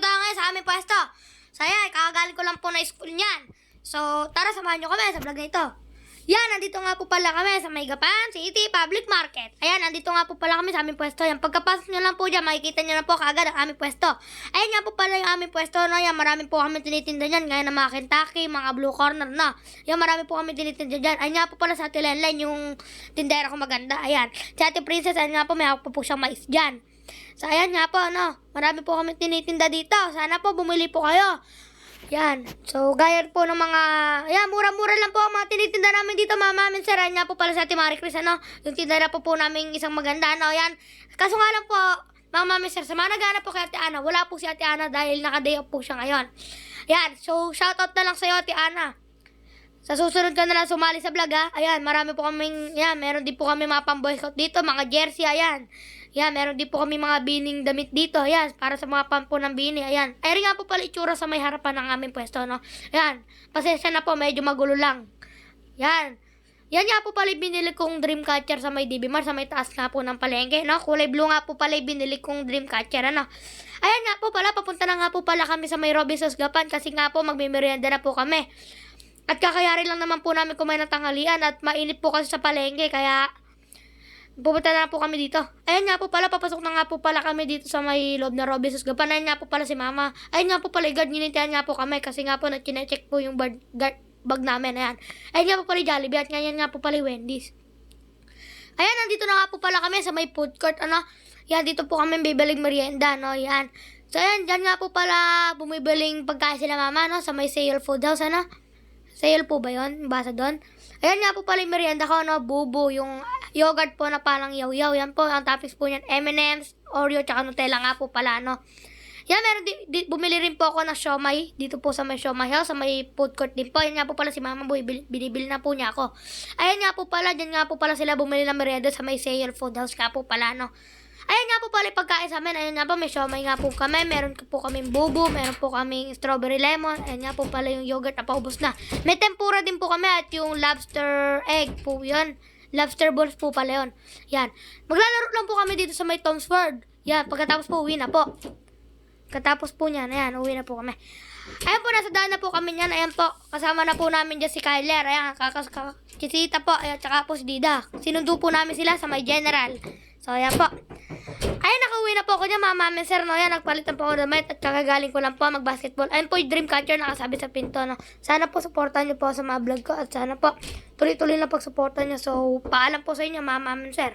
nandito tayo ngayon sa aming pwesto. So, ayan, kakagaling ko lang po na school niyan. So, tara, samahan nyo kami sa vlog na ito. Yan, nandito nga po pala kami sa Maygapan City Public Market. Ayan, nandito nga po pala kami sa aming pwesto. Yan, pagkapasok nyo lang po dyan, makikita nyo na po kaagad ang aming pwesto. Ayan nga po pala yung aming pwesto. No? Yan, marami po kami tinitinda dyan. Gaya ng mga Kentucky, mga Blue Corner na. Yan, marami po kami tinitinda dyan. Ayan nga po pala sa Ate Lenlen, yung tindera ko maganda. Ayan, si Ate Princess, ayan nga po, may hawak po siyang mais dyan. So, ayan nga po, no? Marami po kami tinitinda dito. Sana po bumili po kayo. Yan. So, gaya po ng mga... Yan, mura-mura lang po ang mga tinitinda namin dito, mama. Sir, yan nga po pala sa Ate Marie Chris, ano? Yung tindera po namin isang maganda, ano? Yan. Kaso nga lang po, mga sir, sa mga naghanap po kay Ate Ana, wala po si Ate Ana dahil naka-day off po siya ngayon. Yan. So, shoutout na lang sa'yo, Ate Ana. Sa susunod ka na lang sumali sa vlog, ha? Ayan, marami po kaming... Yan, meron din po kami mga pang-boy scout dito, mga jersey, ayan. Yan, meron din po kami mga bining damit dito. Ayan, para sa mga pampo ng bini. Ayan. Ay, rin nga po pala itsura sa may harapan ng aming pwesto, no? Ayan. Pasensya na po, medyo magulo lang. Yan. Yan nga po pala binili kong Dreamcatcher sa may DB Mart, sa may taas nga po ng palengke, no? Kulay blue nga po pala binili kong Dreamcatcher, ano? Ayan nga po pala, papunta na nga po pala kami sa may Robinsons Gapan kasi nga po magmimerienda na po kami. At kakayari lang naman po namin kumain ng tanghalian at mainit po kasi sa palengke, kaya... pupunta na po kami dito. Ayan nga po pala, papasok na nga po pala kami dito sa may loob na Robinsons Gapan. Ayan nga po pala si mama. Ayan nga po pala, guard, ginintihan nga po kami kasi nga po na-check po yung bag namin. Ayan. Ayan nga po pala Jollibee at ngayon nga po pala Wendy's. Ayan, nandito na nga po pala kami sa may food court, ano. Yan, dito po kami bibiling merienda, no. Yan. So, ayan, dyan nga po pala bumibiling pagkain sila mama, no, sa may sale food house, ano. Sale po ba yun? Basa doon. Ayan nga po pala yung merienda ko, no, bubo, yung yogurt po na parang yaw-yaw. Yan po, ang toppings po niyan, M&M's, Oreo, tsaka Nutella nga po pala, no. Yan, meron bumili rin po ako ng siomay, dito po sa may siomay house, sa may food court din po. Ayan nga po pala si mama, binibili na po niya ako. Ayan nga po pala, dyan nga po pala sila bumili ng merienda sa may sale food house nga po pala, no. Ayan nga po pala yung pagkain sa amin. Ayan nga po, may siomay nga po kami. Meron po kaming bubo. Meron po kaming strawberry lemon. Ayan nga po pala yung yogurt na paubos na. May tempura din po kami at yung lobster egg po yun. Lobster balls po pala yun. Yan. Maglalaro lang po kami dito sa may Tom's World. Yan. Pagkatapos po, uwi na po. Katapos po niyan. Ayan, uwi na po kami. Ayan po, nasa daan na po kami niyan. Ayan po, kasama na po namin dyan si Kyler. Ayan, Chisita po. Ayan, tsaka po si Dida. Sinundo po namin sila sa may General. So, ayan po. Ayun, nakauwi na po ako dyan, mga mamin sir, no? Ayan, nagpalitan po ako ng damit at kakagaling ko lang po mag-basketball. Ayun po yung Dreamcatcher nakasabi sa pinto, no? Sana po supportan nyo po sa mga vlog ko at sana po tuloy-tuloy na pag-supportan nyo. So, paalam po sa inyo, mga mamin sir.